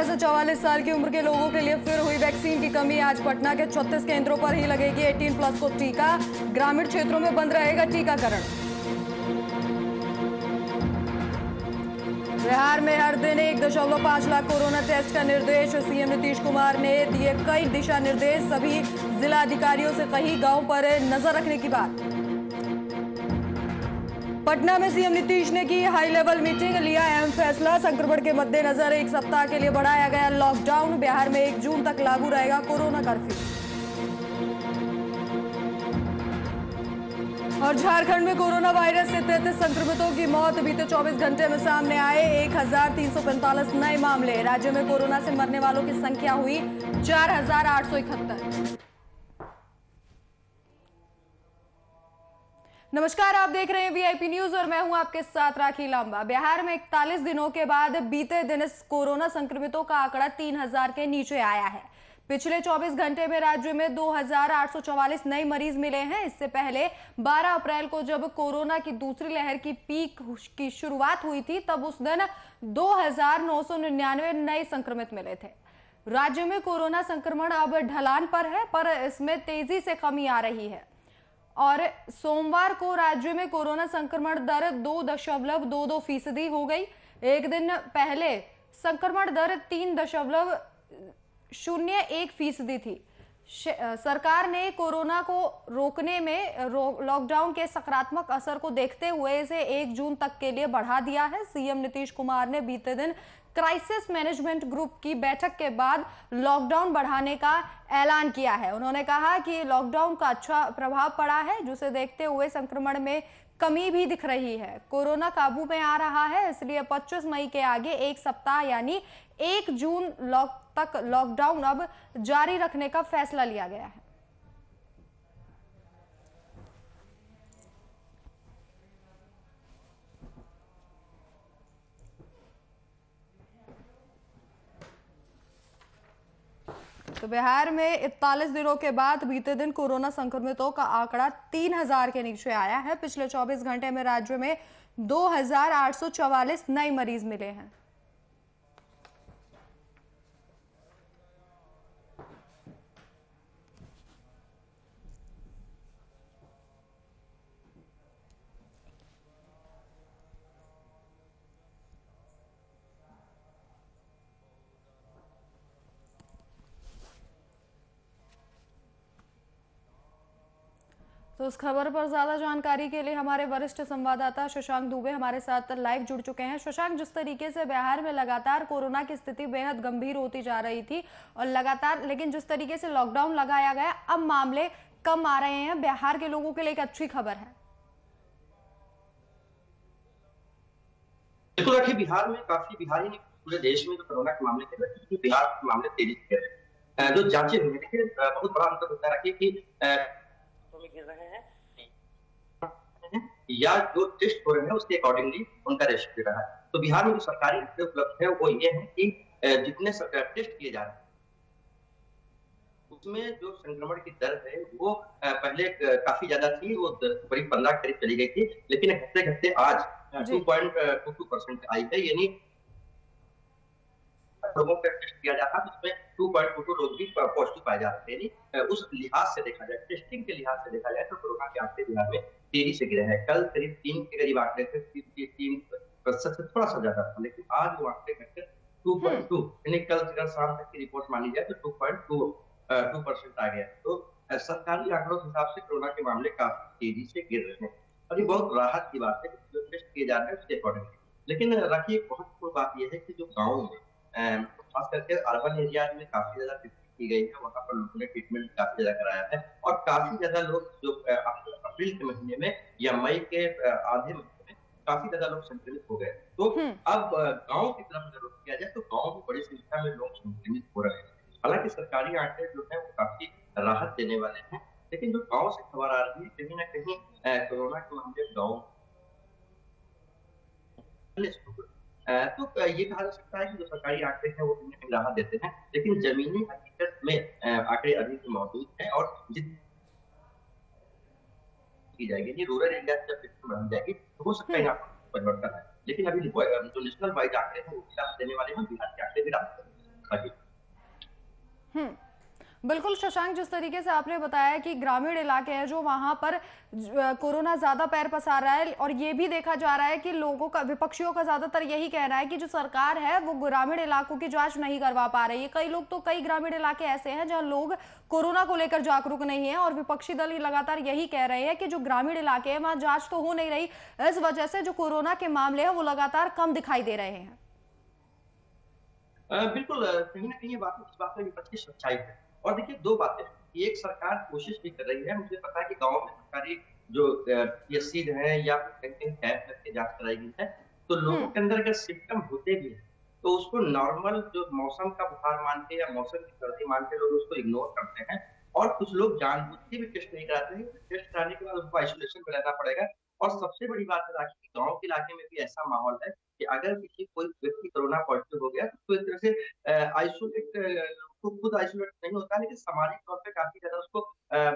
से 44 साल की उम्र के लोगों के लिए फिर हुई वैक्सीन की कमी। आज पटना के 36 केंद्रों पर ही लगेगी 18+ को टीका। ग्रामीण क्षेत्रों में बंद रहेगा टीकाकरण। बिहार में हर दिन 1.5 लाख कोरोना टेस्ट का निर्देश। सीएम नीतीश कुमार ने दिए कई दिशा निर्देश। सभी जिला अधिकारियों से कही गांव पर नजर रखने की बात। पटना में सीएम नीतीश ने की हाई लेवल मीटिंग, लिया अहम फैसला। संक्रमण के मद्देनजर 1 सप्ताह के लिए बढ़ाया गया लॉकडाउन। बिहार में 1 जून तक लागू रहेगा कोरोना कर्फ्यू। और झारखंड में कोरोना वायरस से 33 संक्रमितों की मौत बीते 24 घंटे में सामने आए। 1345 नए मामले। राज्य में कोरोना से मरने वालों की संख्या हुई 4871। नमस्कार, आप देख रहे हैं वीआईपी न्यूज और मैं हूं आपके साथ राखी लांबा। बिहार में 41 दिनों के बाद बीते दिन इस कोरोना संक्रमितों का आंकड़ा 3000 के नीचे आया है। पिछले 24 घंटे में राज्य में 2844 नए मरीज मिले हैं। इससे पहले 12 अप्रैल को जब कोरोना की दूसरी लहर की पीक की शुरुआत हुई थी, तब उस दिन 2999 नए संक्रमित मिले थे। राज्य में कोरोना संक्रमण अब ढलान पर है, पर इसमें तेजी से कमी आ रही है। और सोमवार को राज्य में कोरोना संक्रमण दर 2.22% हो गई। एक दिन पहले संक्रमण दर 3.01% थी। सरकार ने कोरोना को रोकने में लॉकडाउन के सकारात्मक असर को देखते हुए इसे 1 जून तक के लिए बढ़ा दिया है। सीएम नीतीश कुमार ने बीते दिन क्राइसिस मैनेजमेंट ग्रुप की बैठक के बाद लॉकडाउन बढ़ाने का ऐलान किया है। उन्होंने कहा कि लॉकडाउन का अच्छा प्रभाव पड़ा है, जिसे देखते हुए संक्रमण में कमी भी दिख रही है। कोरोना काबू में आ रहा है, इसलिए 25 मई के आगे 1 सप्ताह यानी 1 जून तक लॉकडाउन अब जारी रखने का फैसला लिया गया है। तो बिहार में 41 दिनों के बाद बीते दिन कोरोना संक्रमितों का आंकड़ा 3000 के नीचे आया है। पिछले 24 घंटे में राज्य में 2844 नए मरीज मिले हैं। तो इस खबर पर ज्यादा जानकारी के लिए हमारे वरिष्ठ संवाददाता शशांक दुबे हमारे साथ लाइव जुड़ चुके हैं। शशांक, जिस तरीके से बिहार में लगातार कोरोना की स्थिति बेहद गंभीर होती जा रही थी और लगातार, लेकिन जिस तरीके से लॉकडाउन लगाया गया, अब मामले कम आ रहे हैं। बिहार के लोगों के लिए एक अच्छी खबर है। बिल्कुल रखिए, बिहार में काफी, बिहार ही नहीं पूरे देश में जो कोरोना के मामले थे, क्योंकि बिहार के मामले तेजी से गिर रहे हैं। जो जांचें हुई, देखिए बहुत बड़ा अंतर होता है कि गिर रहे हैं या जो टेस्ट हो रहे हैं उसके अकॉर्डिंगली उनका रेशियो गिर रहा है। तो बिहार में जो सरकारी आंकड़े उपलब्ध है वो ये है कि जितने टेस्ट किए जा रहे हैं उसमें जो संक्रमण की दर है वो पहले काफी ज्यादा थी, वो करीब 15 के करीब चली गई थी, लेकिन घटते घटते आज 2.22% आई है। यानी लोगों का टेस्ट किया जाता है उसमें 2.22 लोग भी पॉजिटिव पाए जाते हैं। यानी उस लिहाज से देखा जाए, टेस्टिंग के लिहाज से देखा जाए तो कोरोना के आंकड़े बिहार में तेजी से गिरे हैं। कल करीब 3 के करीब आंकड़े थे, 3% से थोड़ा सा ज्यादा था, लेकिन आज वो आंकड़े घटकर 2.2, यानी कल शाम तक की रिपोर्ट मानी जाए तो 2.2% आ गया। तो सरकारी आंकड़ों के हिसाब से कोरोना के मामले काफी तेजी से गिर रहे हैं और ये बहुत राहत की बात है कि जो टेस्ट किए जा रहे हैं उसके अकॉर्डिंग। लेकिन राखी, एक महत्वपूर्ण बात यह है कि जो गाँव में खास करके अर्बन एरिया में काफी ज्यादा टेस्टिंग की गई है, वहां पर लोगों ने ट्रीटमेंट काफी ज्यादा कराया है और काफी ज्यादा लोग जो अप्रैल के महीने में या मई के आधे महीने में काफी ज्यादा लोग संक्रमित हो गए। तो अब गांव की तरफ अगर रुख किया जाए तो गांव में बड़ी संख्या में लोग संक्रमित हो रहे हैं। हालांकि सरकारी आंकड़े जो है वो काफी राहत देने वाले हैं, लेकिन जो गाँव से खबर आ रही है कहीं ना कहीं कोरोना के मामले गाँव तो ये कहा जा सकता है कि जो सरकारी आंकड़े हैं वो कहीं ना कहीं राहत देते हैं, लेकिन जमीनी हकीकत में आंकड़े अभी भी मौजूद हैं और की जाएगी रूरल एरिया से जब टेस्टिंग बढ़ाई जाएगी तो हो सकता है यहाँ पर परिवर्तन है। लेकिन अभी जो नेशनल वाइड आंकड़े हैं वो राहत देने वाले हैं, बिहार के आंकड़े भी राहत देने वाले हैं। हाँ जी। हम्म। बिल्कुल शशांक, जिस तरीके से आपने बताया कि ग्रामीण इलाके हैं जो वहां पर कोरोना ज्यादा पैर पसार रहा है, और ये भी देखा जा रहा है कि लोगों का, विपक्षियों का ज्यादातर यही कहना है कि जो सरकार है वो ग्रामीण इलाकों की जांच नहीं करवा पा रही है। कई लोग तो, कई ग्रामीण इलाके ऐसे हैं जहां लोग कोरोना को लेकर जागरूक नहीं है, और विपक्षी दल ही लगातार यही कह रहे हैं कि जो ग्रामीण इलाके हैं वहां जांच तो हो नहीं रही, इस वजह से जो कोरोना के मामले हैं वो लगातार कम दिखाई दे रहे हैं। बिल्कुल, कहीं न कहीं ये बात, इस बात में विपक्ष की सच्चाई है। और देखिए 2 बातें हैं, कि एक सरकार कोशिश भी कर रही है, मुझे पता है कि गाँव में सरकारी जो पीएचसीज़ हैं या फिर कहीं-कहीं कैंप लग के जाँच कराई गई है, तो लोगों हम्म। के अंदर अगर सिम्पटम होते भी हैं, तो उसको नॉर्मल जो मौसम का बुखार मान के या मौसम की सर्दी मान के लोग उसको इग्नोर करते हैं। और कुछ लोग जानबूझ के भी टेस्ट नहीं कराते हैं, टेस्ट कराने के बाद उनको आइसोलेशन में रहना पड़ेगा। और सबसे बड़ी बात है राखी, कि गाँव के इलाके में भी ऐसा माहौल है कि अगर किसी कोई व्यक्ति कोरोना पॉजिटिव हो गया, तो एक तरह से आइसोलेट, वो खुद आइसोलेट नहीं होता, लेकिन सामाजिक तौर पे काफ़ी ज़्यादा उसको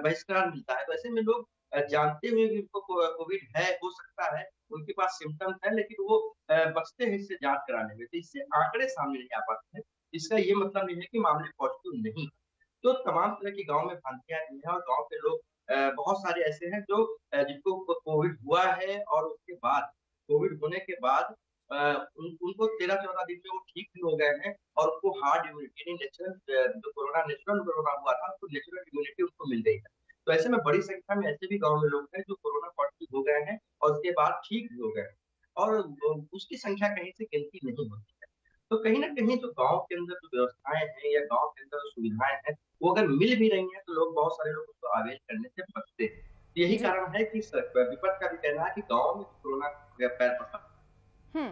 बहिष्कार मिलता है। तो ऐसे में लोग जानते हुए भी उनको कोविड है, हो सकता है, उनके पास सिम्पटम्स हैं, लेकिन वो बचते हैं इससे जाँच कराने में। तो इससे आंकड़े सामने नहीं आ पाते हैं। इसका ये मतलब नहीं है कि मामले पॉजिटिव नहीं। तो तमाम तरह की गाँव में भ्रांतियाँ भी हैं, और गाँव के लोग बहुत सारे ऐसे हैं जो जिनको कोविड हुआ है, और उसके बाद, कोविड होने के बाद उनको 13-14 दिन में वो ठीक भी हो गए हैं, और उनको हार्ड इम्यूनिटी, यानी नेचुरल, जो नेचुरल कोरोना हुआ था, उसको नेचुरल इम्यूनिटी उनको मिल गई है। तो ऐसे में बड़ी संख्या में ऐसे भी गाँव में लोग हैं जो कोरोना पॉजिटिव हो गए हैं, और उसके बाद ठीक भी हो गए हैं। और उसकी संख्या कहीं से गिनती नहीं होती है। तो कहीं न कहीं जो गाँव के अंदर जो व्यवस्थाएँ हैं, या गाँव के अंदर जो सुविधाएँ हैं, वो अगर मिल भी रही हैं, तो लोग, बहुत सारे लोग उसको अवेल करने से बचते हैं। यही जी। कारण है कि विपक्ष का भी कहना है कि गाँव में कोरोना पैर पसार, हम्म।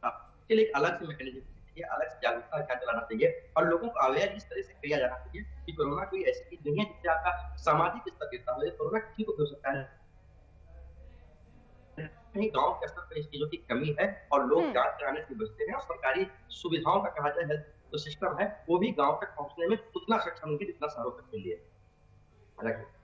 इसके लिए एक अलग से मैकेनिज़्म होनी चाहिए, अलग से जागरूकता अभियान चलाना चाहिए, और लोगों को अवेयर इस तरह से किया जाना चाहिए कि कोरोना कोई ऐसी चीज़ नहीं है जिससे आपका सामाजिक स्तर गिरता हो। ये कोरोना किसी को भी हो सकता है। कहीं गाँव के स्तर पर इस चीज़ों की कमी है, और लोग हम्म। जाँच कराने से बचते हैं, और सरकारी सुविधाओं का कहा जाए, हेल्थ जो सिस्टम है, वो भी गाँव तक पहुँचने में उतना सक्षम नहीं है जितना शहरों तक के लिए है। हालाँकि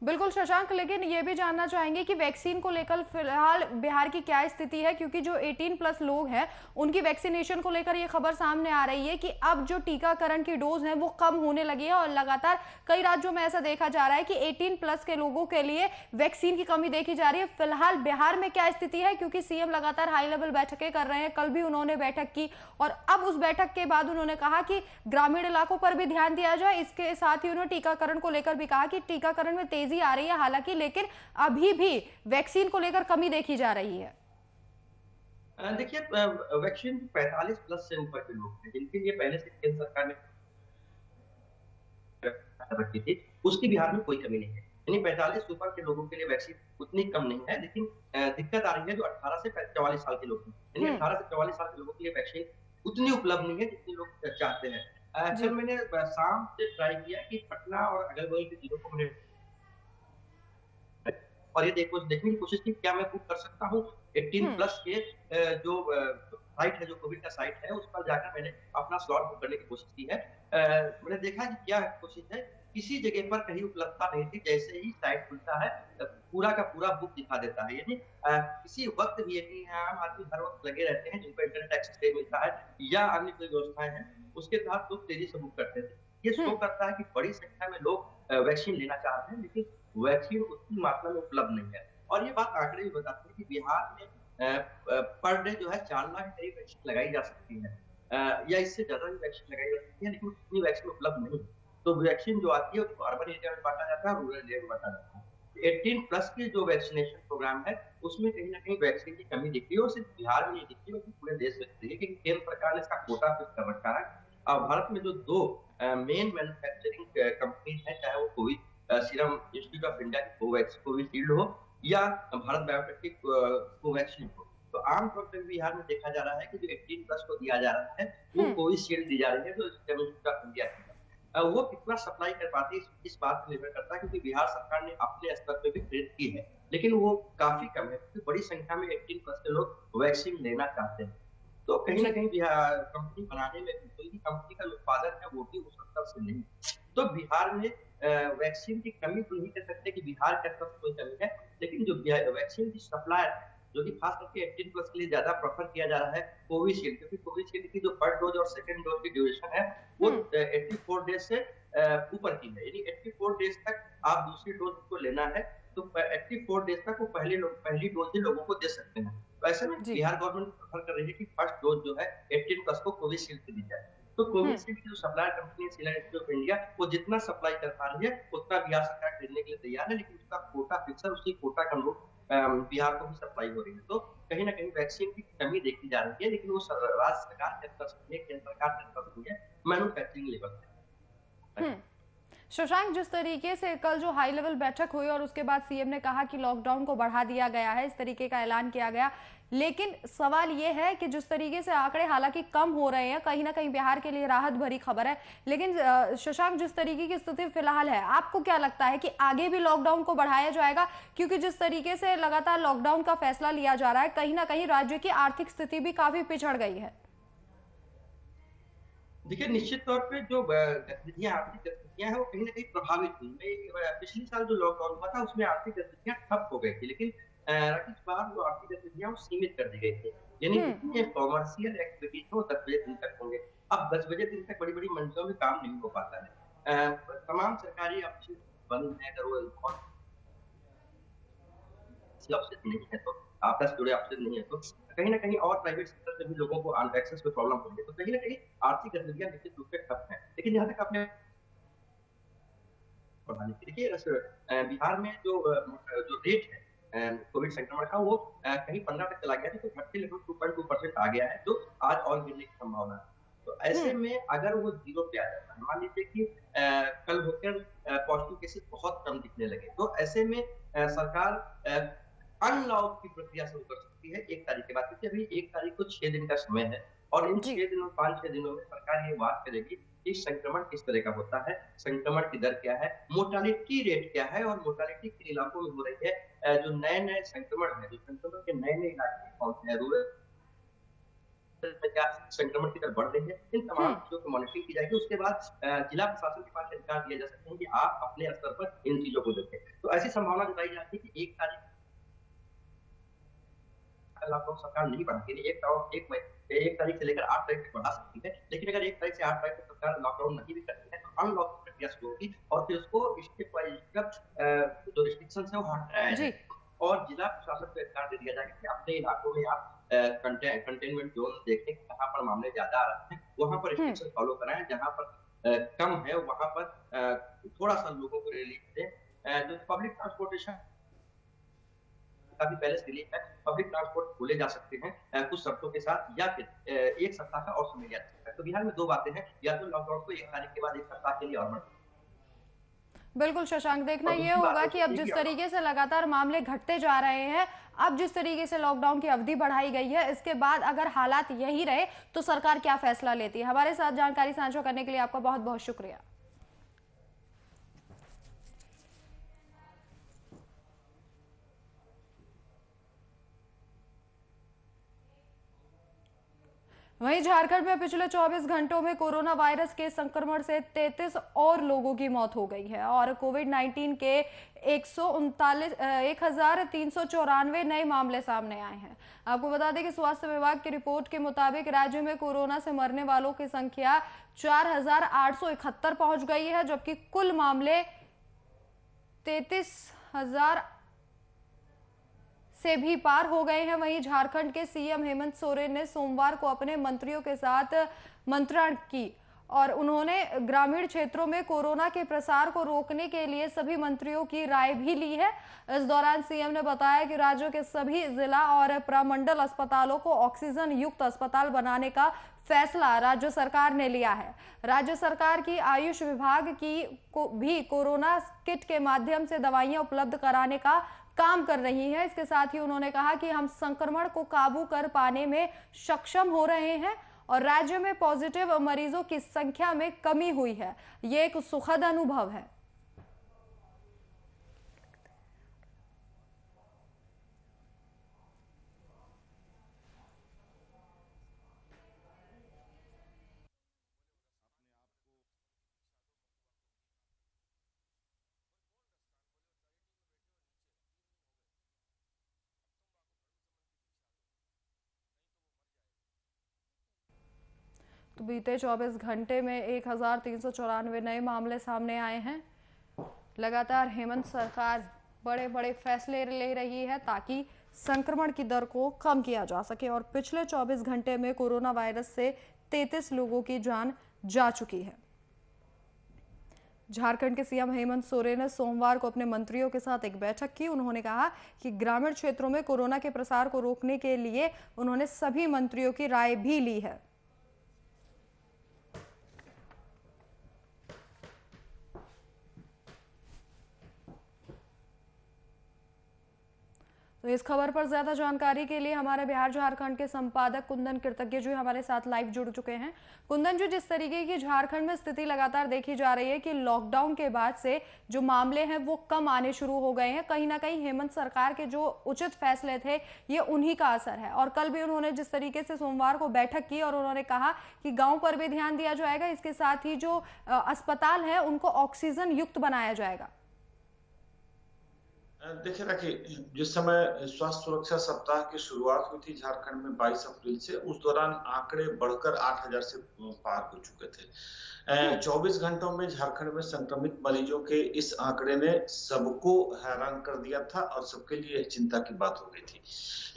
बिल्कुल शशांक, लेकिन ये भी जानना चाहेंगे कि वैक्सीन को लेकर फिलहाल बिहार की क्या स्थिति है, क्योंकि जो 18 प्लस लोग हैं उनकी वैक्सीनेशन को लेकर ये खबर सामने आ रही है कि अब जो टीकाकरण की डोज है वो कम होने लगी है, और लगातार कई राज्यों में ऐसा देखा जा रहा है कि 18 प्लस के लोगों के लिए वैक्सीन की कमी देखी जा रही है। फिलहाल बिहार में क्या स्थिति है, क्योंकि सीएम लगातार हाई लेवल बैठकें कर रहे हैं, कल भी उन्होंने बैठक की, और अब उस बैठक के बाद उन्होंने कहा कि ग्रामीण इलाकों पर भी ध्यान दिया जाए। इसके साथ ही उन्होंने टीकाकरण को लेकर भी कहा कि टीकाकरण में तेजी आ रही है हालांकि, लेकिन अभी भी वैक्सीन को लेकर कमी देखी जा रही है। देखिए, वैक्सीन 45 प्लस से ऊपर के लोग हैं, जिनके लिए पहले से केंद्र सरकार ने रखी थी, उसकी बिहार में कोई कमी नहीं है। यानी 45 से ऊपर के लोगों के लिए वैक्सीन उतनी कम नहीं है, लेकिन दिक्कत आ रही है जो 18 से 44 साल के लोग हैं। यानी हम्म। 18 से 44 साल के लोगों के लिए वैक्सीन उतनी उपलब्ध नहीं है जितनी लोग चाहते हैं। कल जी। मैंने शाम से ट्राई किया कि पटना और अगल-बगल के जिलों को मैंने, और ये देखने की कोशिश की क्या मैं बुक कर सकता हूँ 18 हम्म। प्लस के जो साइट है, जो कोविड का साइट है, उस पर जाकर मैंने अपना स्लॉट बुक करने की कोशिश की है। मैंने देखा कि क्या कोशिश है, किसी जगह पर कहीं उपलब्धता नहीं थी। जैसे ही साइट खुलता है, पूरा का पूरा बुक दिखा देता है। यानी किसी वक़्त भी, यानी आम आदमी हर वक़्त लगे रहते हैं, जिनको इंटरनेट एक्सेस नहीं मिलता है या अन्य कोई व्यवस्थाएँ हैं, उसके तहत लोग तेज़ी से बुक करते थे। ये शो हम्म। करता है कि बड़ी संख्या में लोग वैक्सीन लेना चाहते हैं, लेकिन वैक्सीन उतनी मात्रा में उपलब्ध नहीं है। और ये बात आंकड़े भी बताते हैं कि बिहार में पर डे जो है 4 लाख के करीब वैक्सीन लगाई जा सकती है, या इससे ज़्यादा भी वैक्सीन लगाई जा सकती है, लेकिन उतनी वैक्सीन उपलब्ध नहीं है। तो वैक्सीन जो आती है उसको अर्बन एरिया में बाँटा जाता है और रूरल एरिया में बाँटा जाता है। 18 प्लस के जो वैक्सीनेशन प्रोग्राम है, उसमें कहीं न कहीं वैक्सीन की कमी दिख रही है, और सिर्फ बिहार में नहीं दिख रही बल्कि पूरे देश में दिख रही है, क्योंकि केंद्र सरकार ने इसका कोटा फिक्स कर रखा है। भारत में जो 2 मेन मैन्युफैक्चरिंग कंपनीज़ हैं, चाहे वो सीरम इंस्टीट्यूट ऑफ इंडिया की कोविशील्ड हो, या भारत बायोटेक की कोवैक्सीन हो। तो आम तौर पे बिहार में देखा जा रहा है कि जो 18 प्लस को दिया जा रहा है, वो हम्म। कोविशील्ड दी जा रही है, जो सीरम इंस्टीट्यूट ऑफ इंडिया की है। वो कितना सप्लाई कर पाती है, इस बात पे निर्भर करता है, क्योंकि बिहार सरकार ने अपने स्तर पे भी खरीद की है, लेकिन वो काफ़ी कम है, क्योंकि बड़ी संख्या में 18 प्लस के लोग वैक्सीन लेना चाहते हैं। तो कहीं न जी। कहीं कंपनी बनाने में, कोई भी कंपनी का जो उत्पादन है, वो भी उस स्तर से नहीं। तो बिहार में वैक्सीन की कमी तो नहीं कह सकते कि बिहार के स्तर से कोई कमी है, लेकिन जो वैक्सीन की सप्लाई जो कि खास करके 18+ के लिए ज्यादा प्रेफर किया जा रहा है कोविशील्ड, क्योंकि कोविशील्ड की जो फर्स्ट डोज और सेकंड डोज की ड्यूरेशन है वो 84 डेज से ऊपर की है, यानी 84 डेज तक आप दूसरी डोज को लेना है तो 84 डेज तक वो पहली डोज ही लोगों को दे सकते हैं। तो ऐसे में जी। बिहार गवर्नमेंट प्रेफर कर रही है कि फर्स्ट डोज जो है 18+ को कोविशील्ड की दी जाए। तो हम्म। कोविशील्ड की जो सप्लाई कंपनी है सीरम इंस्टीट्यूट ऑफ इंडिया, वो जितना सप्लाई कर पा रही है उतना बिहार सरकार खरीदने के लिए तैयार है, लेकिन उसका कोटा फिक्स है, उसी कोटा के अनुरूप बिहार को भी सप्लाई हो रही है। तो कहीं ना कहीं वैक्सीन की कमी देखी जा रही है, लेकिन वो राज्य सरकार के अंदर से केंद्र सरकार के अंदर से है, मैन्युफैक्चरिंग लेवल पे। हम्म। शशांक, जिस तरीके से कल जो हाई लेवल बैठक हुई और उसके बाद सीएम ने कहा कि लॉकडाउन को बढ़ा दिया गया है, इस तरीके का ऐलान किया गया, लेकिन सवाल यह है कि जिस तरीके से आंकड़े हालांकि कम हो रहे हैं, कहीं ना कहीं बिहार के लिए राहत भरी खबर है, लेकिन शशांक, जिस तरीके की स्थिति फिलहाल है, आपको क्या लगता है कि आगे भी लॉकडाउन को बढ़ाया जाएगा? क्योंकि जिस तरीके से लगातार लॉकडाउन का फैसला लिया जा रहा है, कहीं ना कहीं राज्य की आर्थिक स्थिति भी काफी पिछड़ गई है। देखिए, निश्चित तौर पे जो आर्थिक गतिविधियाँ हैं वो कहीं न कहीं प्रभावित हुई। पिछले साल जो लॉकडाउन हुआ था उसमें आर्थिक गतिविधियाँ ठप हो गई थी, लेकिन इस बार जो आर्थिक गतिविधियाँ वो सीमित कर दी गई थी। यानी हम्म। जितनी कमर्शियल एक्टिविटीज़ है वो 10 बजे दिन तक होंगे। अब 10 बजे दिन तक बड़ी-बड़ी मंडियों में काम नहीं हो पाता है। तमाम सरकारी ऑफिस बंद हैं, अगर वो बहुत ऑप्शन नहीं है तो आपदा से जुड़े ऑप्शन नहीं है तो कहीं न कहीं और प्राइवेट सेक्टर से भी लोगों को एक्सेस में प्रॉब्लम हो रही है। तो कहीं न कहीं आर्थिक गतिविधियाँ निश्चित रूप से ठप हैं। लेकिन जहाँ तक आपने बढ़ाने की देखिए बिहार में जो रेट है कोविड संक्रमण का वो कहीं 15 तक चला गया था, तो घट के लगभग 2.2% आ गया है, जो आज और गिरने की संभावना है। तो ऐसे हम्म। में अगर वो 0 पे आ जाता है, मान लीजिए कि कल होकर पॉजिटिव केसेस बहुत कम दिखने लगे, तो ऐसे में सरकार अनलॉक की प्रक्रिया शुरू कर सकती है 1 तारीख के बाद, क्योंकि अभी 1 तारीख को 6 दिन का समय है और इन जी। 6 दिनों 5-6 दिनों में सरकार ये बात करेगी कि संक्रमण किस तरह का होता है, संक्रमण की दर क्या है, मोर्टालिटी रेट क्या है और मोर्टालिटी किन इलाकों में हो रही है। जो नए-नए संक्रमण है, जो संक्रमण के नए-नए इलाके कौन से हैं, रूरल में क्या संक्रमण की दर बढ़ रही है, इन तमाम हम्म। चीज़ों की मॉनिटरिंग की जाएगी। उसके बाद जिला प्रशासन के पास अधिकार दिए जा सकते हैं कि आप अपने स्तर पर इन चीज़ों को देखें। तो ऐसी संभावना जताई जाती है कि 1 तारीख लॉकडाउन सरकार नहीं बढ़ाती है, 1 तारीख से लेकर 8 तारीख तक बढ़ा सकती है। लेकिन अगर 1 तारीख से 8 तारीख तक सरकार लॉकडाउन नहीं भी करती है, तो अनलॉक की प्रक्रिया शुरू होगी और फिर उसको स्टेप वाइज़ जो रिस्ट्रिक्शंस है वो हटाया जी। जाएगा और जिला प्रशासन को अधिकार दे दिया जाएगा कि अपने इलाकों में आप कंटेनमेंट ज़ोन देखें कि कहाँ पर मामले ज़्यादा आ रहे हैं, वहाँ पर हम्म। रिस्ट्रिक्शन फॉलो कराएँ, जहाँ पर कम है वहाँ पर थोड़ा-सा लोगों को रिलीफ दें। जो पब्लिक ट्रांसपोर्टेशन काफ़ी पहले से रिलीफ है, पब्लिक ट्रांसपोर्ट खोले जा सकते हैं कुछ शर्तों के साथ या फिर 1 सप्ताह का और समय लिया जा सकता है। तो बिहार में 2 बातें हैं, या तो लॉकडाउन को 1 तारीख के बाद 1 सप्ताह के लिए और बढ़ा बिल्कुल शशांक, देखना और ये दूसरी बात होगा हो कि अब सकती है कि जिस तरीके से लगातार मामले घटते जा रहे हैं, अब जिस तरीके से लॉकडाउन की अवधि बढ़ाई गई है, इसके बाद अगर हालात यही रहे तो सरकार क्या फैसला लेती है। हमारे साथ जानकारी साझा करने के लिए आपका बहुत बहुत शुक्रिया। वहीं झारखंड में पिछले 24 घंटों में कोरोना वायरस के संक्रमण से 33 और लोगों की मौत हो गई है और कोविड-19 के 1,394 नए मामले सामने आए हैं। आपको बता दें कि स्वास्थ्य विभाग की रिपोर्ट के मुताबिक राज्य में कोरोना से मरने वालों की संख्या 4,871 पहुंच गई है, जबकि कुल मामले 33,000 से भी पार हो गए हैं। वहीं झारखंड के सीएम हेमंत सोरेन ने सोमवार को अपने मंत्रियों के साथ मंत्रणा की और उन्होंने ग्रामीण क्षेत्रों में कोरोना के प्रसार को रोकने के लिए सभी मंत्रियों की राय भी ली है। इस दौरान सीएम ने बताया कि राज्यों के सभी जिला और प्रमंडल अस्पतालों को ऑक्सीजन युक्त अस्पताल बनाने का फैसला राज्य सरकार ने लिया है। राज्य सरकार की आयुष विभाग की भी कोरोना किट के माध्यम से दवाइयां उपलब्ध कराने का काम कर रही है। इसके साथ ही उन्होंने कहा कि हम संक्रमण को काबू कर पाने में सक्षम हो रहे हैं और राज्य में पॉजिटिव मरीजों की संख्या में कमी हुई है। ये एक सुखद अनुभव है। तो बीते 24 घंटे में 1394 नए मामले सामने आए हैं। लगातार हेमंत सरकार बड़े बड़े फैसले ले रही है ताकि संक्रमण की दर को कम किया जा सके और पिछले 24 घंटे में कोरोना वायरस से 33 लोगों की जान जा चुकी है। झारखंड के सीएम हेमंत सोरेन ने सोमवार को अपने मंत्रियों के साथ एक बैठक की। उन्होंने कहा कि ग्रामीण क्षेत्रों में कोरोना के प्रसार को रोकने के लिए उन्होंने सभी मंत्रियों की राय भी ली है। तो इस खबर पर ज्यादा जानकारी के लिए हमारे बिहार झारखंड के संपादक कुंदन कृतज्ञ जी हमारे साथ लाइव जुड़ चुके हैं। कुंदन जी, जिस तरीके की झारखंड में स्थिति लगातार देखी जा रही है कि लॉकडाउन के बाद से जो मामले हैं वो कम आने शुरू हो गए हैं, कहीं ना कहीं हेमंत सरकार के जो उचित फैसले थे ये उन्हीं का असर है। और कल भी उन्होंने जिस तरीके से सोमवार को बैठक की और उन्होंने कहा कि गाँव पर भी ध्यान दिया जाएगा, इसके साथ ही जो अस्पताल है उनको ऑक्सीजन युक्त बनाया जाएगा। देखिए ना कि जिस समय स्वास्थ्य सुरक्षा सप्ताह की शुरुआत हुई थी झारखंड में 22 अप्रैल से, उस दौरान आंकड़े बढ़कर 8000 से पार हो चुके थे। 24 घंटों में झारखंड में संक्रमित मरीजों के इस आंकड़े ने सबको हैरान कर दिया था और सबके लिए चिंता की बात हो गई थी।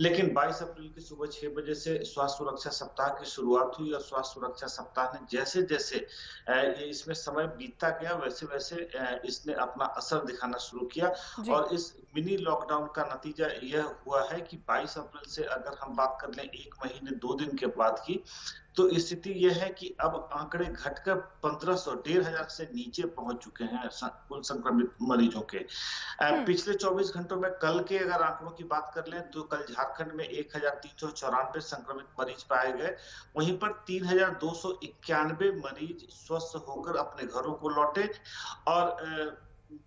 लेकिन 22 अप्रैल की सुबह 6 बजे से स्वास्थ्य सुरक्षा सप्ताह की शुरुआत हुई और स्वास्थ्य सुरक्षा सप्ताह ने जैसे जैसे इसमें समय बीतता गया वैसे वैसे इसने अपना असर दिखाना शुरू किया। और इस मिनी लॉकडाउन का नतीजा यह हुआ है कि 22 अप्रैल से अगर हम बात कर लें 1 महीने 2 दिन के बाद की, तो स्थिति यह है कि अब आंकड़े घटकर 1500 1500 से नीचे पहुंच चुके हैं कुल संक्रमित मरीजों के। पिछले 24 घंटों में कल के अगर आंकड़ों की बात कर लें तो कल झारखंड में 1394 संक्रमित मरीज पाए गए। वहीं पर 3291 मरीज स्वस्थ होकर अपने घरों को लौटे और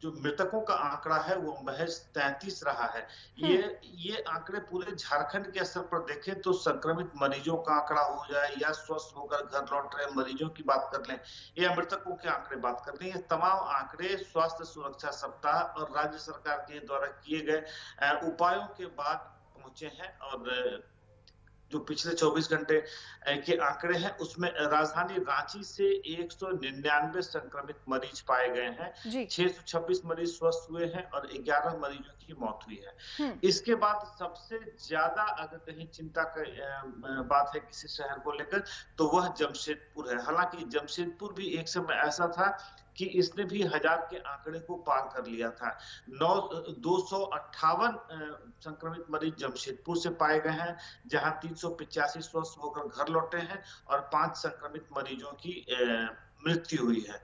जो मृतकों का आंकड़ा है वो महज 33 रहा है। ये आंकड़े पूरे झारखंड के स्तर पर देखें तो संक्रमित मरीजों का आंकड़ा हो जाए या स्वस्थ होकर घर लौट रहे मरीजों की बात कर लें या मृतकों के आंकड़े बात कर लें, ये तमाम आंकड़े स्वास्थ्य सुरक्षा सप्ताह और राज्य सरकार के द्वारा किए गए उपायों के बाद पहुंचे हैं। और जो पिछले 24 घंटे के आंकड़े हैं उसमें राजधानी रांची से 199 संक्रमित मरीज पाए गए हैं, 626 मरीज स्वस्थ हुए हैं और 11 मरीजों की मौत हुई है। इसके बाद सबसे ज्यादा अगर कहीं चिंता का बात है किसी शहर को लेकर तो वह जमशेदपुर है। हालांकि जमशेदपुर भी एक समय ऐसा था कि इसने भी 1000 के आंकड़े को पार कर लिया था। 258 संक्रमित मरीज जमशेदपुर से पाए गए हैं, जहां 385 स्वस्थ होकर घर लौटे हैं और 5 संक्रमित मरीजों की मृत्यु हुई है।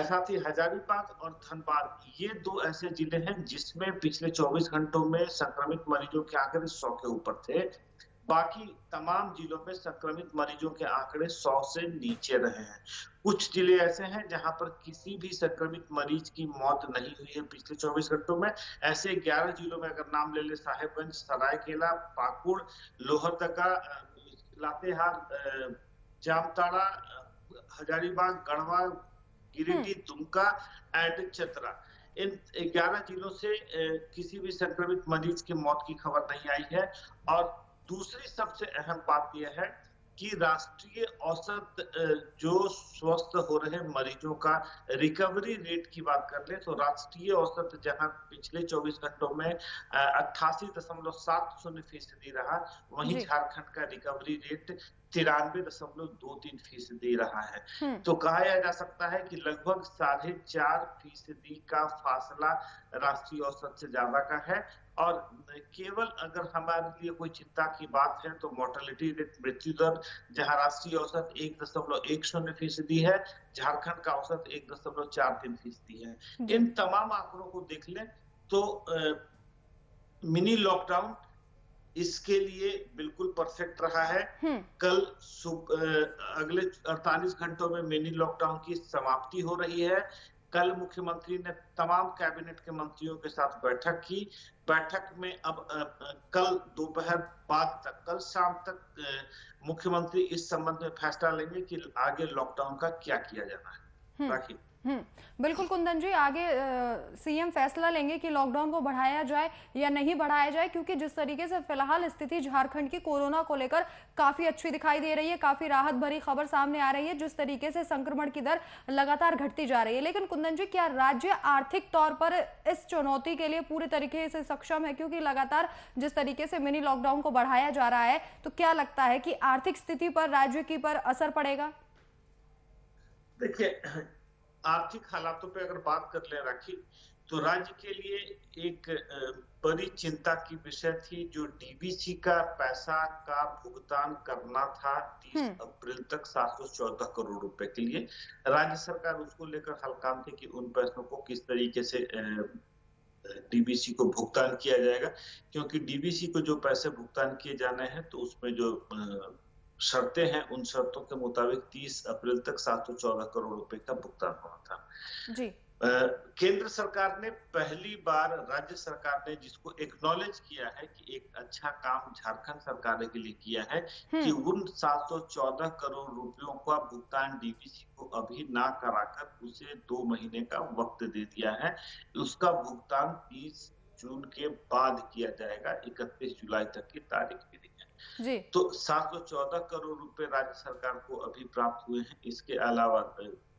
साथ ही हजारीबाग और धनबाद ये 2 ऐसे जिले हैं जिसमें पिछले 24 घंटों में संक्रमित मरीजों के आंकड़े 100 के ऊपर थे। बाकी तमाम जिलों में संक्रमित मरीजों के आंकड़े 100 से नीचे रहे हैं। कुछ जिले ऐसे हैं जहां पर किसी भी संक्रमित मरीज की मौत नहीं हुई है पिछले 24 घंटों में। ऐसे 11 जिलों में अगर नाम ले ले साहेबगंज, सरायकेला, पाकुड़, लोहरदगा, लातेहार, जामताड़ा, हजारीबाग, गढ़वा, गिरिडीह, दुमका एंड चतरा, इन 11 जिलों से किसी भी संक्रमित मरीज की मौत की खबर नहीं आई है। और दूसरी सबसे अहम बात यह है कि राष्ट्रीय औसत जो स्वस्थ हो रहे मरीजों का रिकवरी रेट की बात कर ले तो राष्ट्रीय औसत जहां पिछले 24 घंटों में 88.70% रहा, वहीं झारखंड का रिकवरी रेट 93.23% रहा है। तो कहा जा सकता है कि लगभग 4.5% का फासला राष्ट्रीय औसत से ज्यादा का है। और केवल अगर हमारे लिए कोई चिंता की बात है तो मोर्टेलिटी रेट, मृत्यु दर, जहां राष्ट्रीय औसत 1.10% है, झारखंड का औसत 1.43% है। इन तमाम आंकड़ों को देख लें तो मिनी लॉकडाउन इसके लिए बिल्कुल परफेक्ट रहा है। कल अगले 48 घंटों में मिनी लॉकडाउन की समाप्ति हो रही है। कल मुख्यमंत्री ने तमाम कैबिनेट के मंत्रियों के साथ बैठक की। बैठक में अब कल दोपहर बाद तक, कल शाम तक मुख्यमंत्री इस संबंध में फैसला लेंगे कि आगे लॉकडाउन का क्या किया जाना है। बिल्कुल कुंदन जी, आगे सीएम फैसला लेंगे कि लॉकडाउन को बढ़ाया जाए या नहीं बढ़ाया जाए, क्योंकि जिस तरीके से फिलहाल स्थिति झारखंड की कोरोना को लेकर काफी अच्छी दिखाई दे रही है, काफी राहत भरी खबर सामने आ रही है, जिस तरीके से संक्रमण की दर लगातार घटती जा रही है। लेकिन कुंदन जी, क्या राज्य आर्थिक तौर पर इस चुनौती के लिए पूरी तरीके से सक्षम है? क्योंकि लगातार जिस तरीके से मिनी लॉकडाउन को बढ़ाया जा रहा है, तो क्या लगता है कि आर्थिक स्थिति पर राज्य की पर असर पड़ेगा? देखिए, आर्थिक हालातों पे अगर बात कर ले राखी, तो राज्य के लिए एक बड़ी चिंता की विषय थी। जो डीबीसी का पैसा का भुगतान करना था 30 अप्रैल तक 714 करोड़ रुपए के लिए, राज्य सरकार उसको लेकर हलकान थी कि उन पैसों को किस तरीके से डीबीसी को भुगतान किया जाएगा, क्योंकि डीबीसी को जो पैसे भुगतान किए जाने हैं तो उसमें जो शर्तें हैं, उन शर्तों के मुताबिक 30 अप्रैल तक 714 करोड़ रुपए का भुगतान होना था। जी। केंद्र सरकार ने पहली बार, राज्य सरकार ने जिसको एक्नॉलेज किया है कि एक अच्छा काम झारखंड सरकार के लिए किया है, कि उन 714 करोड़ रुपयों का भुगतान डीबीसी को अभी ना कराकर उसे 2 महीने का वक्त दे दिया है। उसका भुगतान 30 जून के बाद किया जाएगा, 31 जुलाई तक की तारीख भी दी है। जी। तो 714 करोड़ रुपए राज्य सरकार को अभी प्राप्त हुए हैं। इसके अलावा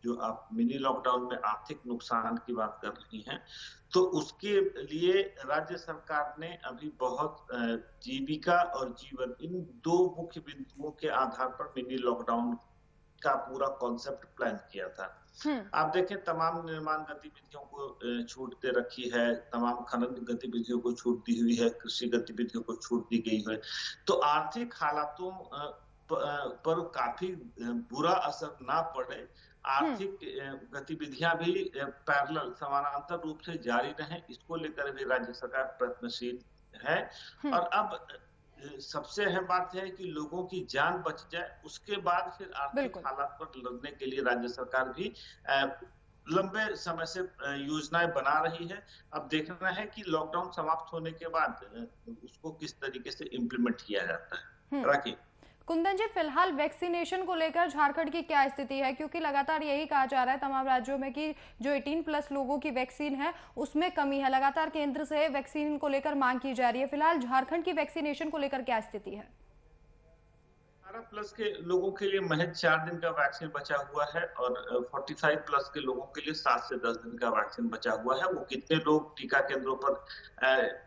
जो आप मिनी लॉकडाउन में आर्थिक नुकसान की बात कर रही हैं, तो उसके लिए राज्य सरकार ने अभी बहुत जीविका और जीवन, इन 2 मुख्य बिंदुओं के आधार पर मिनी लॉकडाउन का पूरा कॉन्सेप्ट प्लान किया था। आप देखें, तमाम निर्माण गतिविधियों को छूट दे रखी है, तमाम खनन गतिविधियों को छूट दी हुई है, कृषि गतिविधियों को छूट दी गई है। तो आर्थिक हालातों पर काफी बुरा असर ना पड़े, आर्थिक गतिविधियां भी पैरेलल, समानांतर रूप से जारी रहें, इसको लेकर भी राज्य सरकार प्रयत्नशील है। और अब सबसे अहम बात है कि लोगों की जान बच जाए, उसके बाद फिर आर्थिक हालात पर लड़ने के लिए राज्य सरकार भी लंबे समय से योजनाएं बना रही है। अब देखना है कि लॉकडाउन समाप्त होने के बाद उसको किस तरीके से इम्प्लीमेंट किया जाता है। राखी, कुंदन जी, फिलहाल वैक्सीनेशन को लेकर झारखंड की क्या स्थिति है? क्योंकि लगातार यही कहा जा रहा है तमाम राज्यों में कि जो 18+ लोगों की वैक्सीन है उसमें कमी है, लगातार केंद्र से वैक्सीन को लेकर मांग की जा रही है। फिलहाल झारखंड की वैक्सीनेशन को लेकर क्या स्थिति है? 18+ के लोगों के लिए महज 4 दिन का वैक्सीन बचा हुआ है, और 45+ के लोगों के लिए 7 से 10 दिन का वैक्सीन बचा हुआ है। वो कितने लोग टीका केंद्रों पर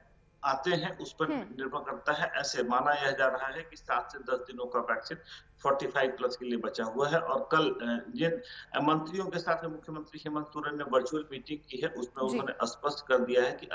आते हैं उस पर निर्भर करता है। ऐसे माना यह जा रहा है कि 7 से 10 दिनों का वैक्सीन 45+ के लिए बचा हुआ है। और कल जिन मंत्रियों के साथ मुख्यमंत्री हेमंत सोरेन ने वर्चुअल मीटिंग की है, उसमें उन्होंने स्पष्ट कर दिया है कि